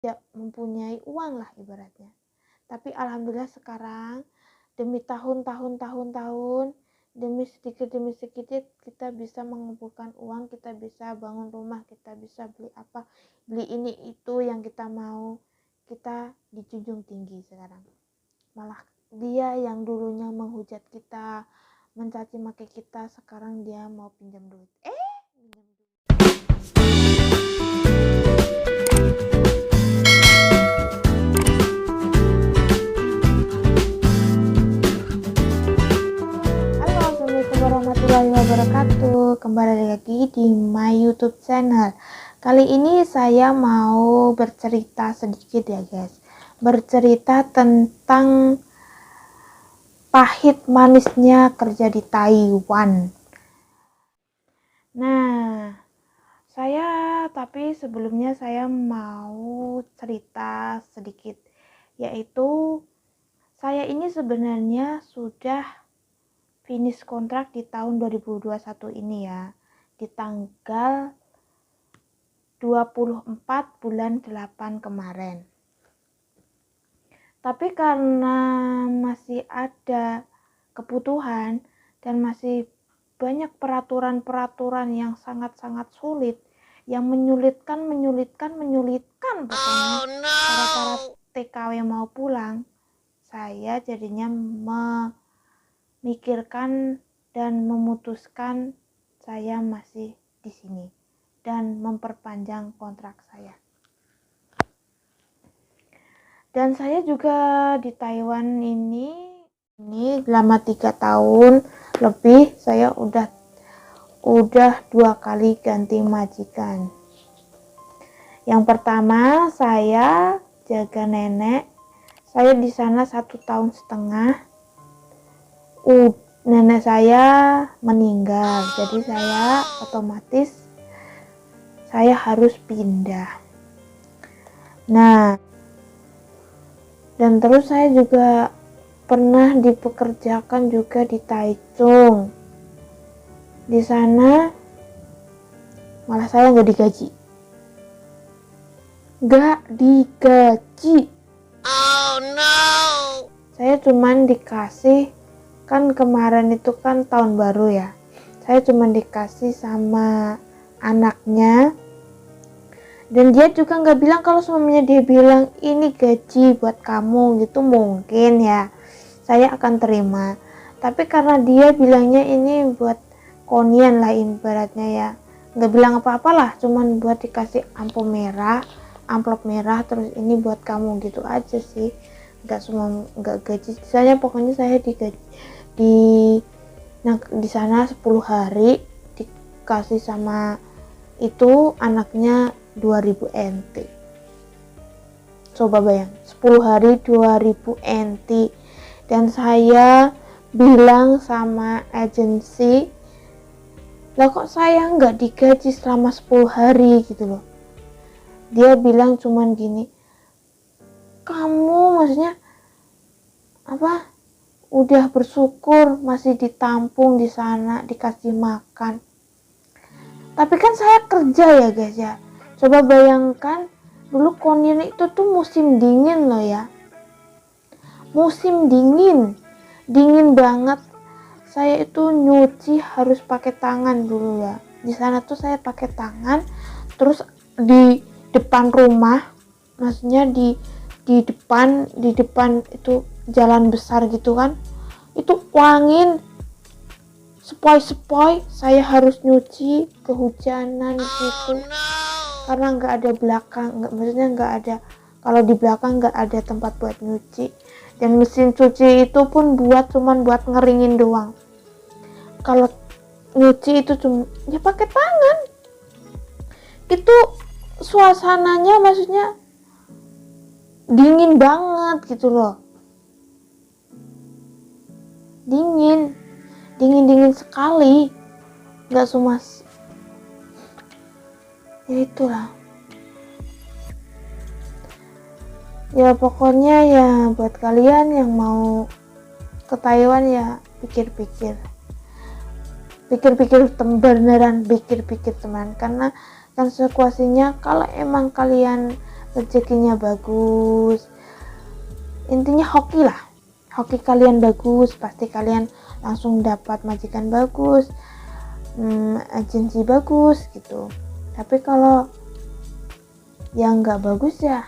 tidak mempunyai uang lah ibaratnya. Tapi alhamdulillah sekarang demi tahun-tahun, demi sedikit kita bisa mengumpulkan uang, kita bisa bangun rumah, kita bisa beli apa, beli ini itu yang kita mau. Kita dijunjung tinggi sekarang. Malah dia yang dulunya menghujat kita, mencaci maki kita, sekarang dia mau pinjam duit. Pinjam duit. Halo, assalamualaikum warahmatullahi wabarakatuh. Kembali lagi di my YouTube channel. Kali ini saya mau bercerita sedikit ya guys. Bercerita tentang pahit manisnya kerja di Taiwan. Nah, tapi sebelumnya saya mau cerita sedikit, yaitu saya ini sebenarnya sudah finish kontrak di tahun 2021 ini ya, di tanggal 24 bulan 8 kemarin. Tapi karena masih ada kebutuhan dan masih banyak peraturan-peraturan yang sangat-sangat sulit, yang menyulitkan pokoknya para TKW mau pulang, saya jadinya memikirkan dan memutuskan saya masih di sini dan memperpanjang kontrak saya. Dan saya juga di Taiwan ini selama 3 tahun lebih. Saya udah 2 kali ganti majikan. Yang pertama saya jaga nenek. Saya di sana 1,5 tahun. Nenek saya meninggal, jadi saya otomatis saya harus pindah. Nah, dan terus saya juga pernah dipekerjakan juga di Taichung. Di sana malah saya nggak digaji. Oh no. Saya cuman dikasih, kan kemarin itu kan tahun baru ya. Saya cuman dikasih sama anaknya. Dan dia juga nggak bilang kalau suaminya, dia bilang ini gaji buat kamu gitu, mungkin ya saya akan terima. Tapi karena dia bilangnya ini buat konian lah ibaratnya ya, nggak bilang apa-apa lah, cuman buat dikasih amplop merah terus ini buat kamu gitu aja sih, nggak gaji. Saya pokoknya saya di sana 10 hari dikasih sama itu anaknya 2000 NT. Coba bayang, 10 hari 2000 NT. Dan saya bilang sama agensi, lah kok saya nggak digaji selama 10 hari gitu loh. Dia bilang cuman gini, kamu maksudnya apa, udah bersyukur masih ditampung di sana, dikasih makan. Tapi kan saya kerja ya guys ya. Coba bayangkan, dulu konian itu tuh musim dingin loh ya. Musim dingin banget. Saya itu nyuci harus pakai tangan dulu ya. Di sana tuh saya pakai tangan. Terus di depan rumah, maksudnya di depan itu jalan besar gitu kan. Itu angin sepoi-sepoi, saya harus nyuci kehujanan gitu. Karena nggak ada belakang, maksudnya nggak ada, kalau di belakang nggak ada tempat buat nyuci. Dan mesin cuci itu pun cuman buat ngeringin doang. Kalau nyuci itu cuma ya pakai tangan. Itu suasananya maksudnya dingin banget gitu loh. Dingin sekali, nggak sumas ya itulah ya. Pokoknya ya buat kalian yang mau ke Taiwan ya pikir-pikir beneran, pikir teman, karena kan situasinya kalau emang kalian rezekinya bagus, intinya hoki lah, hoki kalian bagus, pasti kalian langsung dapat majikan bagus, agensi bagus gitu. Tapi kalau yang nggak bagus ya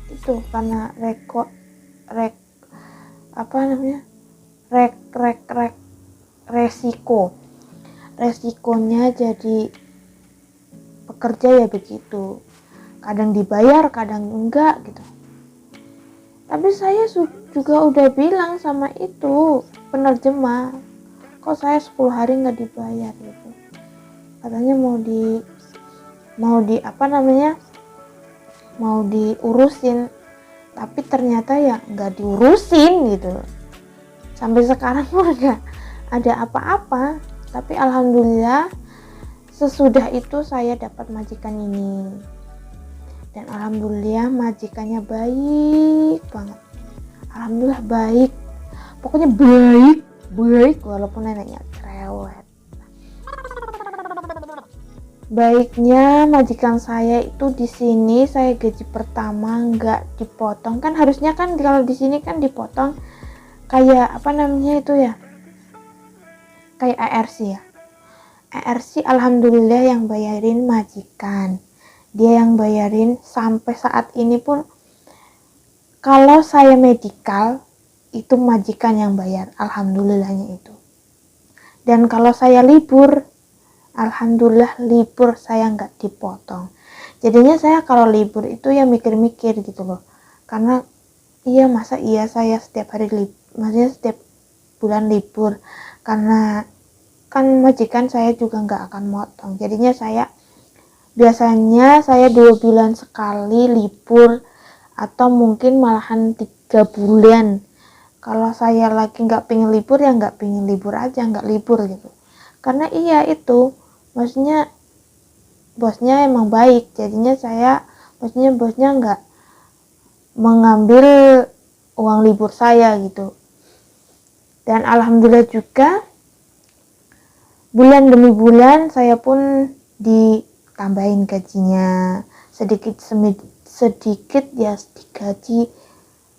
itu karena resikonya jadi pekerja ya begitu, kadang dibayar kadang enggak gitu. Tapi saya juga udah bilang sama itu penerjemah, kok saya 10 hari nggak dibayar gitu. Katanya mau diurusin, tapi ternyata ya nggak diurusin gitu. Sampai sekarang pun nggak ada apa-apa. Tapi alhamdulillah sesudah itu saya dapat majikan ini, dan alhamdulillah majikannya baik banget. Alhamdulillah baik, pokoknya baik walaupun neneknya cerewet. Baiknya majikan saya itu di sini, saya gaji pertama nggak dipotong, kan harusnya kan kalau di sini kan dipotong kayak itu ya, kayak ARC ya. ARC alhamdulillah yang bayarin majikan, dia yang bayarin sampai saat ini pun. Kalau saya medikal itu majikan yang bayar, alhamdulillahnya itu. Dan kalau saya libur, alhamdulillah libur saya nggak dipotong. Jadinya saya kalau libur itu ya mikir-mikir gitu loh, karena masa saya setiap hari maksudnya setiap bulan libur, karena kan majikan saya juga nggak akan motong. Jadinya biasanya saya 2 bulan sekali libur, atau mungkin malahan 3 bulan. Kalau saya lagi nggak pengen libur ya nggak pengen libur aja, nggak libur gitu. Karena itu maksudnya bosnya emang baik, jadinya bosnya nggak mengambil uang libur saya gitu. Dan alhamdulillah juga bulan demi bulan saya pun ditambahin gajinya sedikit ya, digaji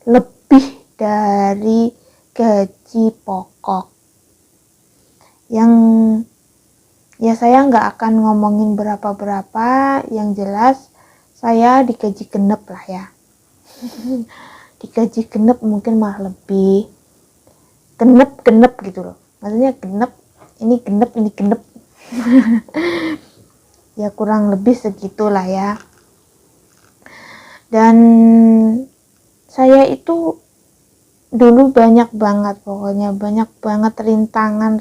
lebih dari gaji pokok. Yang ya saya nggak akan ngomongin berapa, yang jelas saya digaji genep lah ya. Digaji genep, mungkin malah lebih genep gitu loh, maksudnya ini genep ya kurang lebih segitulah ya. Dan saya itu dulu banyak banget rintangan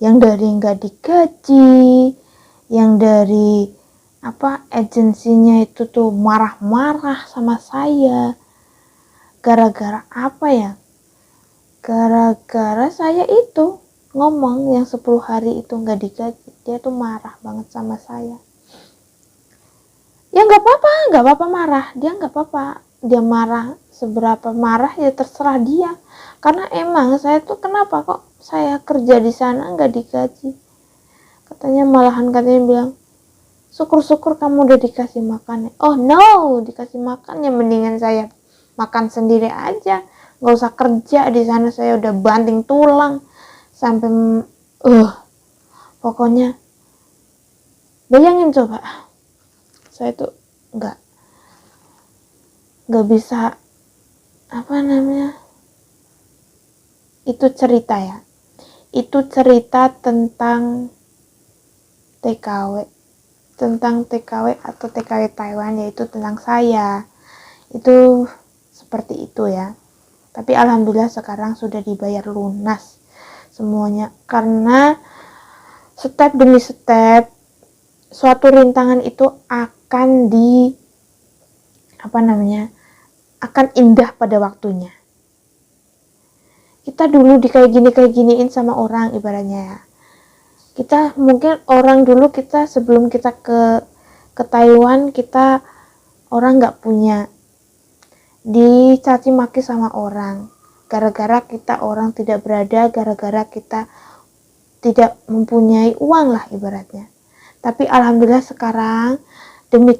yang dari nggak digaji, yang dari agensinya itu tuh marah-marah sama saya. Gara-gara apa ya? Gara-gara saya itu ngomong yang 10 hari itu nggak digaji, dia tuh marah banget sama saya. Ya nggak apa-apa marah, dia marah seberapa marah ya terserah dia, karena emang saya tuh kenapa kok saya kerja di sana nggak digaji. Katanya bilang, syukur kamu udah dikasih makan. Oh no, dikasih makan ya mendingan saya makan sendiri aja, nggak usah kerja di sana, saya udah banting tulang sampai pokoknya bayangin coba, saya tuh nggak bisa itu cerita tentang TKW atau TKW Taiwan, yaitu tentang saya itu seperti itu ya. Tapi alhamdulillah sekarang sudah dibayar lunas semuanya, karena step demi step suatu rintangan itu akan akan indah pada waktunya. Kita dulu kayak giniin sama orang, ibaratnya ya. Kita mungkin orang dulu, kita sebelum kita ke Taiwan, kita orang nggak punya, dicaci maki sama orang gara-gara kita orang tidak berada, gara-gara kita tidak mempunyai uang lah ibaratnya. Tapi alhamdulillah sekarang demi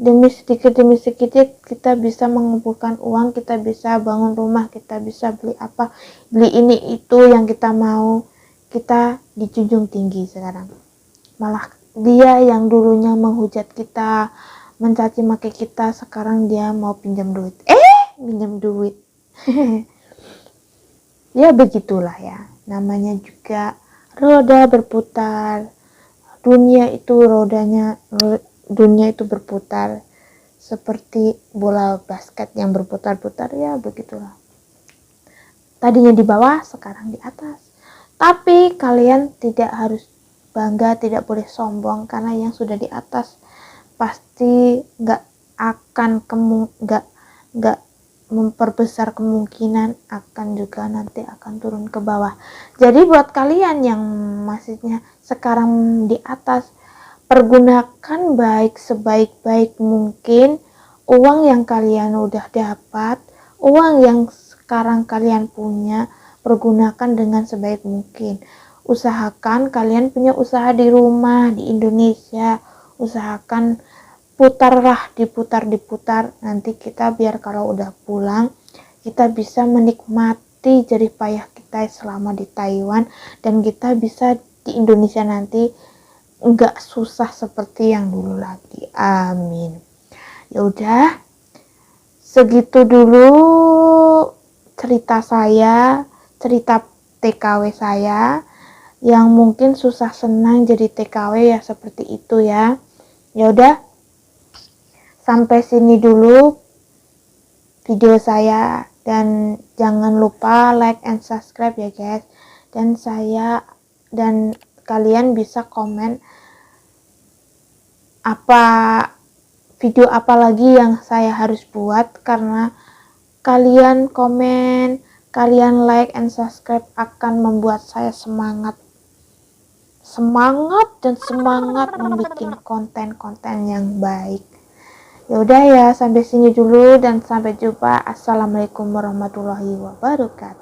demi sedikit kita bisa mengumpulkan uang, kita bisa bangun rumah, kita bisa beli apa, beli ini itu yang kita mau. Kita dijunjung tinggi sekarang. Malah dia yang dulunya menghujat kita, mencaci maki kita, sekarang dia mau pinjam duit. Pinjam duit. Ya begitulah ya, namanya juga roda berputar. Dunia itu berputar seperti bola basket yang berputar-putar, ya begitulah. Tadinya di bawah, sekarang di atas. Tapi kalian tidak harus bangga, tidak boleh sombong, karena yang sudah di atas pasti nggak memperbesar kemungkinan akan juga nanti akan turun ke bawah. Jadi buat kalian yang masihnya sekarang di atas, pergunakan baik sebaik-baik mungkin uang yang kalian udah dapat, uang yang sekarang kalian punya, pergunakan dengan sebaik mungkin. Usahakan kalian punya usaha di rumah di Indonesia, usahakan diputar, nanti kita biar kalau udah pulang kita bisa menikmati jerih payah kita selama di Taiwan, dan kita bisa di Indonesia nanti nggak susah seperti yang dulu lagi. Amin. Ya udah, segitu dulu cerita TKW saya yang mungkin susah senang jadi TKW ya, seperti itu ya. Ya udah, sampai sini dulu video saya, dan jangan lupa like and subscribe ya guys. Dan kalian bisa komen video apa lagi yang saya harus buat, karena kalian komen, kalian like and subscribe akan membuat saya semangat membuat konten-konten yang baik. Ya udah ya, sampai sini dulu dan sampai jumpa. Assalamualaikum warahmatullahi wabarakatuh.